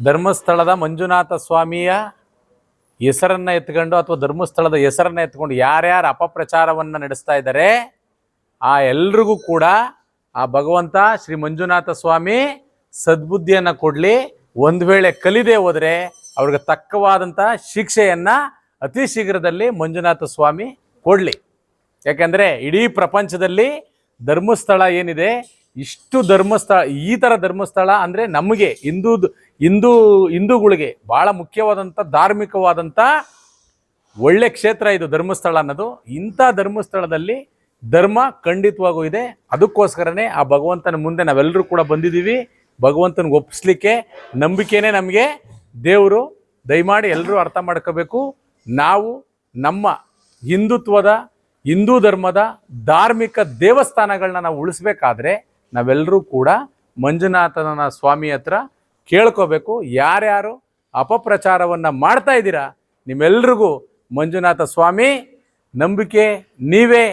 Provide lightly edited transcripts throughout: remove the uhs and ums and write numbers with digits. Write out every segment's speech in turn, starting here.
ಧರ್ಮಸ್ಥಳದ ಮಂಜುನಾಥ ಸ್ವಾಮಿಯ ಹೆಸರನ್ನ ಎತ್ಕೊಂಡು ಅಥವಾ ಧರ್ಮಸ್ಥಳದ ಹೆಸರನ್ನ ಎತ್ಕೊಂಡು ಯಾರ್ಯಾರು ಅಪಪ್ರಚಾರವನ್ನು ನಡೆಸ್ತಾ ಇದ್ದಾರೆ ಆ ಎಲ್ರಿಗೂ ಕೂಡ ಆ ಭಗವಂತ ಶ್ರೀ ಮಂಜುನಾಥ ಸ್ವಾಮಿ ಸದ್ಬುದ್ಧಿಯನ್ನು ಕೊಡಲಿ. ಒಂದು ವೇಳೆ ಕಲಿದೇ ಹೋದರೆ ಅವ್ರಿಗೆ ತಕ್ಕವಾದಂಥ ಶಿಕ್ಷೆಯನ್ನು ಅತಿ ಶೀಘ್ರದಲ್ಲಿ ಮಂಜುನಾಥ ಸ್ವಾಮಿ ಕೊಡಲಿ. ಯಾಕೆಂದರೆ ಇಡೀ ಪ್ರಪಂಚದಲ್ಲಿ ಧರ್ಮಸ್ಥಳ ಏನಿದೆ, ಇಷ್ಟು ಧರ್ಮಸ್ಥಳ, ಈ ಥರ ಧರ್ಮಸ್ಥಳ ಅಂದರೆ ನಮಗೆ ಹಿಂದೂಗಳಿಗೆ ಭಾಳ ಮುಖ್ಯವಾದಂಥ ಧಾರ್ಮಿಕವಾದಂಥ ಒಳ್ಳೆ ಕ್ಷೇತ್ರ ಇದು ಧರ್ಮಸ್ಥಳ ಅನ್ನೋದು. ಇಂಥ ಧರ್ಮಸ್ಥಳದಲ್ಲಿ ಧರ್ಮ ಖಂಡಿತವಾಗೂ ಇದೆ. ಅದಕ್ಕೋಸ್ಕರನೇ ಆ ಭಗವಂತನ ಮುಂದೆ ನಾವೆಲ್ಲರೂ ಕೂಡ ಬಂದಿದ್ದೀವಿ. ಭಗವಂತನಿಗೆ ಒಪ್ಪಿಸ್ಲಿಕ್ಕೆ ನಂಬಿಕೆನೇ ನಮಗೆ ದೇವರು. ದಯಮಾಡಿ ಎಲ್ಲರೂ ಅರ್ಥ ಮಾಡ್ಕೋಬೇಕು. ನಾವು ನಮ್ಮ ಹಿಂದೂ ಧರ್ಮದ ಧಾರ್ಮಿಕ ದೇವಸ್ಥಾನಗಳನ್ನ ನಾವು ಉಳಿಸ್ಬೇಕಾದ್ರೆ ನಾವೆಲ್ಲರೂ ಕೂಡ ಮಂಜುನಾಥನ ಸ್ವಾಮಿ ಹತ್ರ ಕೇಳ್ಕೋಬೇಕು. ಯಾರ್ಯಾರು ಅಪಪ್ರಚಾರವನ್ನು ಮಾಡ್ತಾ ಇದ್ದೀರಾ ನಿಮ್ಮೆಲ್ರಿಗೂ ಮಂಜುನಾಥ ಸ್ವಾಮಿ ನಂಬಿಕೆ ನೀವೇ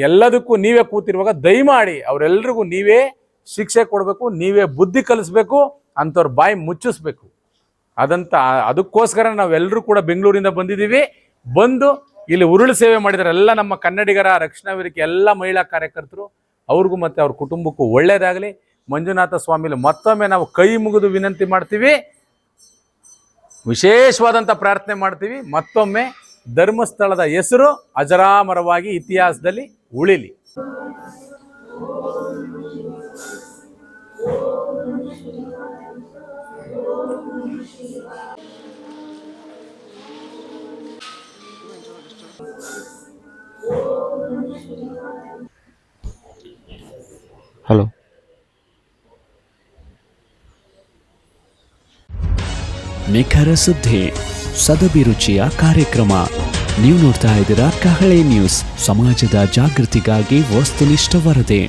ಎಲ್ಲದಕ್ಕೂ ನೀವೇ ಕೂತಿರುವಾಗ ದಯಮಾಡಿ ಅವರೆಲ್ರಿಗೂ ನೀವೇ ಶಿಕ್ಷೆ ಕೊಡಬೇಕು, ನೀವೇ ಬುದ್ಧಿ ಕಲಿಸ್ಬೇಕು, ಅಂಥವ್ರ ಬಾಯಿ ಮುಚ್ಚಿಸ್ಬೇಕು. ಅದಕ್ಕೋಸ್ಕರ ನಾವೆಲ್ಲರೂ ಕೂಡ ಬೆಂಗಳೂರಿಂದ ಬಂದಿದ್ದೀವಿ. ಬಂದು ಇಲ್ಲಿ ಉರುಳು ಸೇವೆ ಮಾಡಿದ್ದಾರೆ ಎಲ್ಲ ನಮ್ಮ ಕನ್ನಡಿಗರ ರಕ್ಷಣಾ ವೇದಿಕೆ ಎಲ್ಲ ಮಹಿಳಾ ಕಾರ್ಯಕರ್ತರು. ಅವ್ರಿಗೂ ಮತ್ತು ಅವ್ರ ಕುಟುಂಬಕ್ಕೂ ಒಳ್ಳೆಯದಾಗಲಿ. ಮಂಜುನಾಥ ಸ್ವಾಮಿಲಿ ಮತ್ತೊಮ್ಮೆ ನಾವು ಕೈ ಮುಗಿದು ವಿನಂತಿ ಮಾಡ್ತೀವಿ, ವಿಶೇಷವಾದಂಥ ಪ್ರಾರ್ಥನೆ ಮಾಡ್ತೀವಿ. ಮತ್ತೊಮ್ಮೆ ಧರ್ಮಸ್ಥಳದ ಹೆಸರು ಅಜರಾಮರವಾಗಿ ಇತಿಹಾಸದಲ್ಲಿ ಉಳಿಲಿ. ಹಲೋ, ನಿಖರ ಸುದ್ದಿ, ಸದಭಿರುಚಿಯ ಕಾರ್ಯಕ್ರಮ. ನೀವು ನೋಡ್ತಾ ಇದ್ದೀರಾ ಕಹಳೆ ನ್ಯೂಸ್, ಸಮಾಜದ ಜಾಗೃತಿಗಾಗಿ ವಸ್ತುನಿಷ್ಠ ವರದಿ.